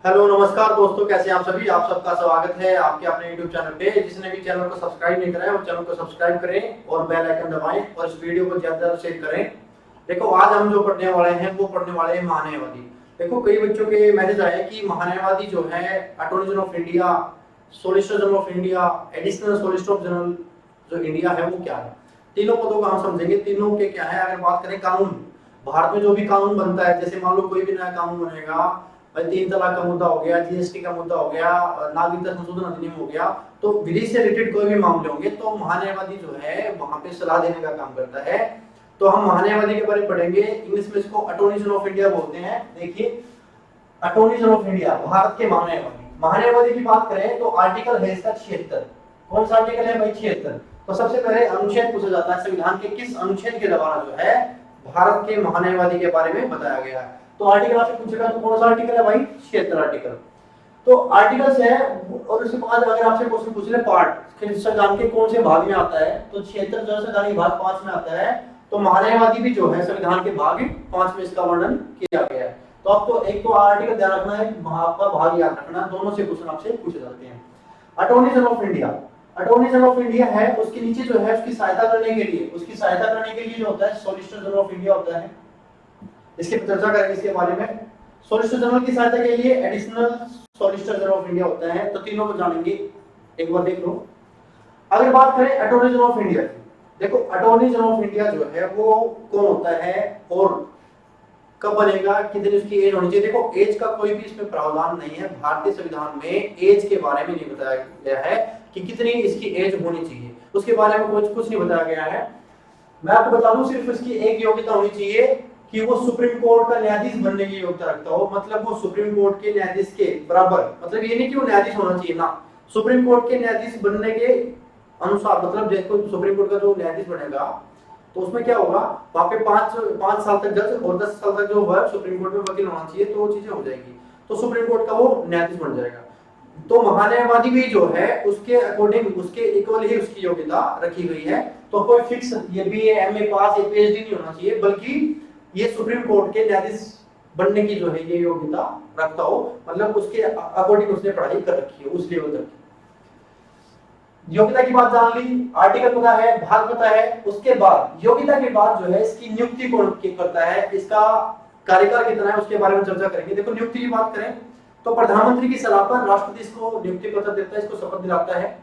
Hello नमस्कार दोस्तों, कैसे हैं आप सभी। आप सबका स्वागत है आपके अपने YouTube चैनल पे। जिसने भी चैनल को सब्सक्राइब नहीं करा है वो चैनल को सब्सक्राइब करें और बेल आइकन दबाएं और इस वीडियो को ज्यादा से शेयर करें। देखो आज हम जो पढ़ने वाले हैं वो पढ़ने वाले हैं महान्यायवादी। देखो कई बच्चों के मैसेज आए कि महान्यायवादी जो है attorney general of India, solicitor general of India, additional solicitor general जो इंडिया है वो क्या है। तीनों पदों का हम समझेंगे। तीनों के क्या है। अगर बात करें कानून, भारत में जो भी कानून बनता है, जैसे मान लो कोई भी नया कानून बनेगा, 3 तलाक का मुद्दा हो गया, जीएसटी का मुद्दा हो गया, नागरिकता संशोधन अधिनियम हो गया, तो विधि से रिलेटेड कोई भी मामले होंगे तो महान्यायवादी जो है वहां पे सलाह देने का काम करता है। तो हम महान्यायवादी के बारे में पढ़ेंगे। इंग्लिश में इसको अटॉर्नी जनरल ऑफ इंडिया बोलते हैं। देखिए, attorney general of India Bharat के महान्यायवादी। महान्यायवादी की बात करें तो आर्टिकल है इसका 76। कौन सा आर्टिकल है भाई? 76। तो सबसे पहले अनुच्छेद पूछा जाता है, संविधान के किस अनुच्छेद के द्वारा जो है भारत के महान्यायवादी के बारे में बताया गया है। तो आर्टिकल आपसे पूछेगा तो कौन सा आर्टिकल है भाई? 76 आर्टिकल। तो आर्टिकल्स है और उसके बाद अगर आपसे क्वेश्चन पूछ ले पार्ट संविधान के कौन से भाग में आता है, तो 76 जो संविधान के भाग 5 में आता है। तो महान्यायवादी भी जो है संविधान के भाग 5 में इसका वर्णन किया गया है। तो आपको एक तो आर्टिकल ध्यान रखना है, आपका भाग याद रखना, दोनों से क्वेश्चन आपसे पूछे जाते हैं। Attorney general of India, attorney general of India है, उसके नीचे जो है उसकी सहायता करने के लिए जो होता है सॉलिसिटर जनरल ऑफ इंडिया होता है। इसकी चर्चा करेंगे इसके बारे में। सॉलिसिटर जनरल की सहायता के लिए additional solicitor general of India होता है। तो तीनों को जानेंगे, एक बार देख लो। अगर बात करें अटॉर्नी जनरल ऑफ इंडिया की, देखो अटॉर्नी जनरल ऑफ इंडिया जो है वो कौन होता है और कब बनेगा, कितनी उसकी एज होनी चाहिए। देखो एज का कोई भी इसमें प्रावधान नहीं है। भारतीय संविधान में एज के बारे में नहीं बताया गया है कि कितनी इसकी एज होनी चाहिए, उसके बारे में कुछ नहीं बताया गया है। मैं आपको बता दूं, सिर्फ इसकी एक योग्यता होनी चाहिए कि वो सुप्रीम कोर्ट का न्यायाधीश बनने की योग्यता रखता हो। मतलब वो सुप्रीम कोर्ट के न्यायाधीश के बराबर, मतलब ये नहीं कि वो न्यायाधीश होना चाहिए ना, सुप्रीम कोर्ट के न्यायाधीश बनने के अनुसार। मतलब देखो सुप्रीम कोर्ट का जो न्यायाधीश बनेगा तो उसमें क्या होगा, वहां पे 5 साल तक जज और 10 साल तक जो है सुप्रीम कोर्ट में वकील होना चाहिए, तो वो चीजें हो जाएगी, तो सुप्रीम कोर्ट का वो न्यायाधीश बन जाएगा। तो महान्यायवादी भी जो है उसके अकॉर्डिंग उसके इक्वल ही उसकी योग्यता रखी गई है। तो कोई फिक्स ये बीए एमए पास या पीएचडी नहीं होना चाहिए, बल्कि ये सुप्रीम कोर्ट के न्यायाधीश बनने की जो है ये योग्यता रखता हो। मतलब उसके अकॉर्डिंग उसने पढ़ाई कर रखी है, उस लेवल तक। योग्यता की बात जान ली, आर्टिकल पता है, भाग पता है। उसके बाद योग्यता के बाद जो है इसकी नियुक्ति कौन करता है, इसका कार्यकाल कितना है, उसके बारे में चर्चा करेंगे। देखो नियुक्ति की बात करें तो प्रधानमंत्री की सलाह पर राष्ट्रपति इसको नियुक्ति पत्र देता है, इसको शपथ दिलाता है।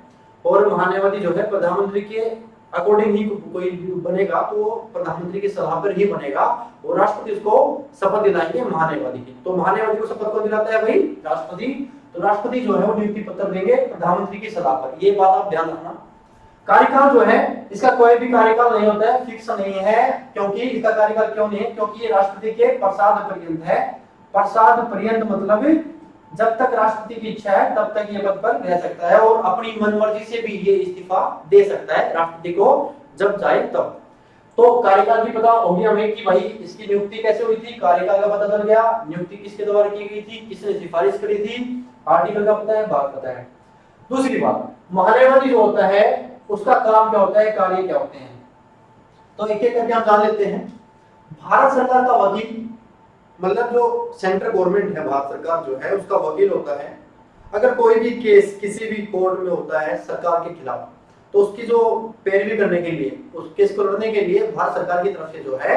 और महान्यायवादी जो है प्रधानमंत्री के अकॉर्डिंग ही कोई बनेगा तो प्रधानमंत्री की सलाह पर ही बनेगा और राष्ट्रपति इसको शपथ दिलाएंगे महान्यायवादी की। तो महान्यायवादी को शपथ कौन दिलाता है भाई? राष्ट्रपति। तो राष्ट्रपति जो है वो नियुक्ति पत्र देंगे प्रधानमंत्री की सलाह पर। ये बात आप ध्यान रखना। कार्यकाल जो है इसका कोई भी कार्यकाल नहीं होता है, फिक्स नहीं है। क्योंकि इसका कार्यकाल क्यों नहीं है? क्योंकि ये राष्ट्रपति के प्रसाद पर्यंत है। प्रसाद पर्यंत मतलब जब तक राष्ट्रपति की इच्छा है तब तक ये पद पर रह सकता है और अपनी मनमर्जी से भी ये इस्तीफा दे सकता है राष्ट्रपति को जब चाहे तब। तो कार्यकाल भी पता होगी हमें कि भाई इसकी नियुक्ति कैसे हुई थी, कार्यकाल का पता चल गया, नियुक्ति किसके द्वारा की गई थी, किसने सिफारिश करी थी, आर्टिकल का पता है, भाग पता है। दूसरी बात, महान्यायवादी जो होता है उसका काम क्या होता है, कार्य क्या होते हैं, तो एक एक करके हम जान लेते हैं। भारत सरकार का वकील, मतलब जो सेंट्रल गवर्नमेंट है, भारत सरकार जो है उसका वकील होता है। अगर कोई भी केस किसी भी कोर्ट में होता है सरकार के खिलाफ, तो उसकी जो पैरवी करने के लिए, उस केस को लड़ने के लिए भारत सरकार की तरफ से जो है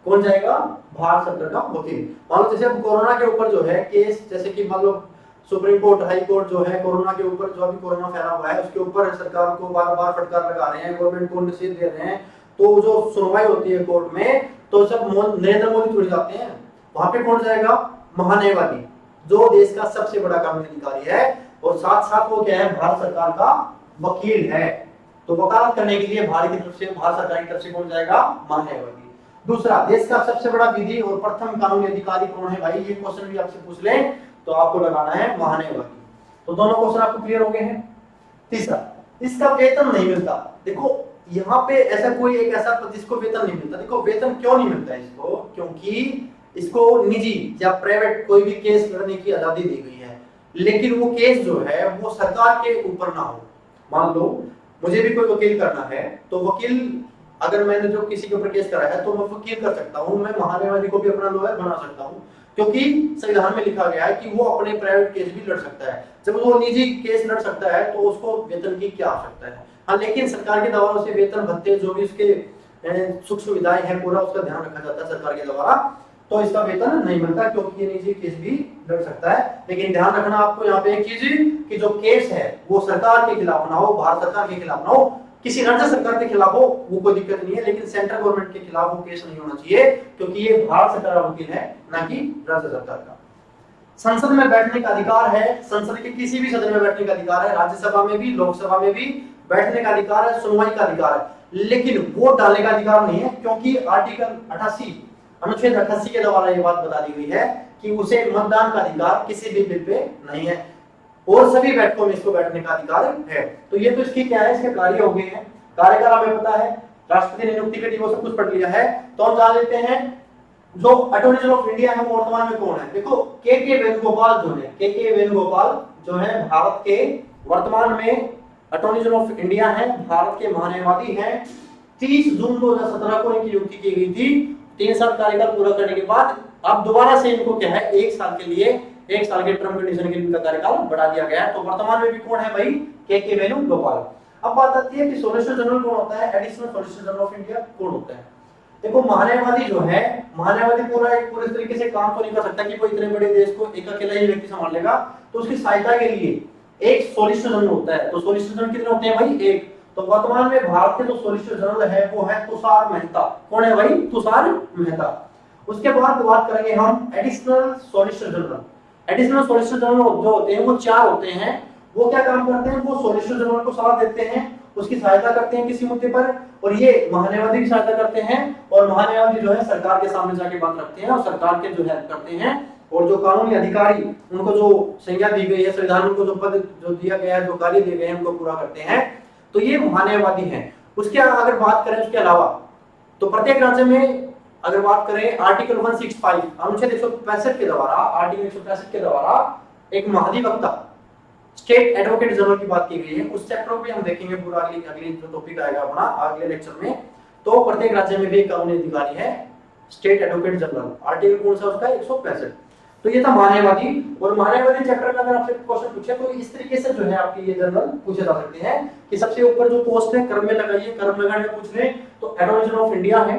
कौन जाएगा? भारत सरकार का वकील। मान लो जैसे अब कोरोना के ऊपर जो है केस, जैसे कि मान लो सुप्रीम कोर्ट, हाई कोर्ट जो है कोरोना के ऊपर, जो अभी कोरोना फैला हुआ है उसके ऊपर सरकार को बार बार फटकार लगा रहे हैं, गवर्नमेंट को निषेध दे रहे हैं, तो जो सुनवाई होती है कोर्ट में, तो जब नरेंद्र मोदी जुड़ जाते हैं वहां पे कौन जाएगा? महान्यायवादी, जो देश का सबसे बड़ा कानूनी अधिकारी है और साथ साथ वो क्या है? भारत सरकार का वकील है। तो वकालत करने के लिए भारत की तरफ से, भारत सरकार की तरफ से कौन जाएगा? महान्यायवादी। दूसरा, देश का सबसे बड़ा विधि और प्रथम कानूनी अधिकारी कौन है भाई? ये क्वेश्चन भी आपसे पूछ ले तो आपको लगाना है महान्यायवादी। तो दोनों क्वेश्चन आपको क्लियर हो गए हैं। तीसरा, इसका वेतन नहीं मिलता। देखो यहाँ पे ऐसा कोई एक ऐसा पद जिसको वेतन नहीं मिलता। देखो वेतन क्यों नहीं मिलता इसको? क्योंकि इसको निजी या प्राइवेट कोई भी केस लड़ने की आजादी दी गई है, लेकिन वो केस जो है वो सरकार के ऊपर ना हो। मान लो मुझे भी कोई वकील करना है, तो वकील अगर मैंने जो किसी के ऊपर केस करा है तो मैं वकील कर सकता हूँ, मैं महान्यायवादी को भी अपना लॉयर बना सकता हूँ। क्योंकि संविधान में लिखा गया है कि वो अपने प्राइवेट केस भी लड़ सकता है। जब वो निजी केस लड़ सकता है तो उसको वेतन की क्या आवश्यकता है। हाँ, लेकिन सरकार के दबाव से वेतन भत्ते जो भी उसके सुख सुविधाएं हैं पूरा उसका ध्यान रखा जाता है सरकार के द्वारा, तो इसका वेतन नहीं मिलता क्योंकि ये निजी केस भी लड़ सकता है। लेकिन ध्यान रखना आपको यहाँ पे एक चीज कि जो केस है वो सरकार के खिलाफ ना हो, भारत सरकार के खिलाफ ना हो, किसी राज्य सरकार के खिलाफ हो वो कोई दिक्कत नहीं है, लेकिन सेंट्रल गवर्नमेंट के खिलाफ वो केस नहीं होना चाहिए क्योंकि ये भारत सरकार का वकील है ना कि राज्य सरकार का। संसद में बैठने का अधिकार है, संसद के किसी भी सदन में बैठने का अधिकार है, राज्यसभा में भी लोकसभा में भी बैठने का अधिकार है, सुनवाई का अधिकार है, लेकिन वोट डालने का अधिकार नहीं है क्योंकि आर्टिकल 88 अनुच्छेद 88 के द्वारा ये बात बता दी गई है कि उसे मतदान का अधिकार किसी भी बिल पे नहीं है और सभी बैठकों में इसको बैठने का अधिकार है। तो ये तो इसकी क्या है, इसके कार्य हो गए हैं। कार्यकाल हमें पता है, राष्ट्रपति ने नियुक्ति कर दी, वो सब कुछ पढ़ लिया है। तो हम जान लेते हैं जो अटॉर्नी जनरल ऑफ इंडिया है वो वर्तमान में कौन है। देखो के वेणुगोपाल जो है, के वेणुगोपाल जो है भारत के वर्तमान में अटॉर्नी जनरल ऑफ इंडिया है, भारत के महान्यायवादी हैं। 30 जून 2017 को इनकी नियुक्ति की गई थी। 3 साल कार्यकाल पूरा करने के बाद अब दोबारा से इनको क्या है 1 साल के लिए, 1 साल के टर्म कंडीशन के लिए इनका कार्यकाल बढ़ा दिया गया है। तो वर्तमान में भी कौन है भाई, के वेणुगोपाल। अब बात आती है कि सॉलिसिटर जनरल कौन होता है, additional solicitor general of India कौन होता है। देखो महान्यायवादी जो है, महान्यायवादी पूरे तरीके से काम तो नहीं कर सकता कि वो इतने बड़े देश को एक अकेला ही व्यक्ति संभाल लेगा, तो उसकी सहायता के लिए एक सॉलिसिटर जनरल होता है। तो सॉलिसिटर जनरल कितने होते हैं भाई, एक। तो वर्तमान में भारत के जो सॉलिसिटर जनरल है वो है तुषार मेहता। कौन है भाई, तुषार मेहता। उसके बाद बात करेंगे हम additional solicitor general. Additional solicitor general जो होते हैं वो 4 होते हैं। वो क्या काम करते हैं, वो सॉलिसिटर जनरल को सलाह देते हैं, उसकी सहायता करते हैं किसी मुद्दे पर, और ये महान्यायवादी की सहायता करते हैं। और महान्यायवादी जो है सरकार के सामने जाके बात रखते हैं और सरकार के जो हेल्प करते हैं, और जो कानूनी अधिकारी उनको जो संज्ञा दी गई है, संविधान उनको जो पद जो दिया गया है, जो कार्य दिए गए हैं उनको पूरा करते हैं। तो ये महान्यायवादी हैं। उसके अगर बात करें उसके अलावा, तो प्रत्येक राज्य में अगर बात करें आर्टिकल 165 अनुच्छेद 165 के द्वारा, आर्टिकल 165 के द्वारा एक महाधिवक्ता स्टेट एडवोकेट जनरल की बात की गई है। उस चैप्टर पे हम देखेंगे पूरा, अगली जो टॉपिक आएगा अपना अगले लेक्चर में। तो प्रत्येक राज्य में भी एक कानूनी अधिकारी है स्टेट एडवोकेट जनरल। आर्टिकल कौन सा उसका, 165। तो ये था महान्यायवादी। और महान्यायवादी चैप्टर में अगर आपसे क्वेश्चन पूछे तो इस तरीके से जो है आपके ये जनरल पूछे जा सकते हैं कि सबसे ऊपर जो पोस्ट है क्रम में लगाइए, क्रम लगाने में पूछ रहे तो अटॉर्नी जनरल ऑफ इंडिया है,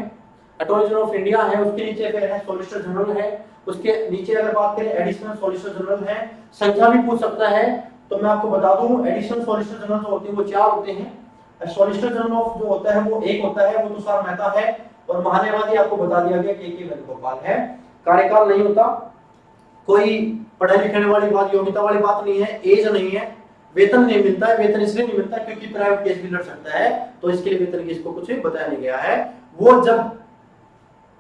अटॉर्नी जनरल ऑफ इंडिया है। उसके नीचे फिर है सॉलिसिटर जनरल है। उसके नीचे अगर बात करें एडिशनल सॉलिसिटर जनरल है। संख्या भी पूछ सकता है, तो मैं आपको बता दूं एडिशनल सॉलिसिटर जनरल जो होते हैं वो 4 होते हैं। सॉलिसिटर जनरल ऑफ जो होता है वो 1 होता है, वो तुषार मेहता है। और महान्यायवादी आपको बता दिया गया के वेणुगोपाल है। कार्यकाल नहीं होता, कोई पढ़ाई लिखने वाली बात, योग्यता वाली बात नहीं है, एज नहीं है। वेतन नहीं मिलता है, वेतन इसलिए नहीं मिलता क्योंकि प्राइवेट केस भी लड़ सकता है, तो इसके लिए वेतन की इसको कुछ बताया नहीं गया है। वो जब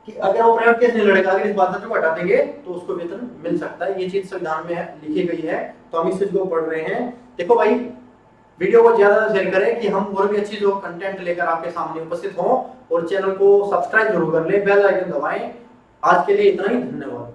कि अगर वो प्राइवेट केस नहीं लड़ेगा, अगर इस बाध्यता को हटा देंगे तो उसको वेतन मिल सकता है। ये चीज संविधान में लिखी गई है, तो हम इस चीज को पढ़ रहे हैं। देखो भाई, वीडियो को ज्यादा शेयर करें कि हम और भी अच्छी जो कंटेंट लेकर आपके सामने उपस्थित हों, और चैनल को सब्सक्राइब जरूर कर ले, बेल आइकन दबाएं। आज के लिए इतना ही, धन्यवाद।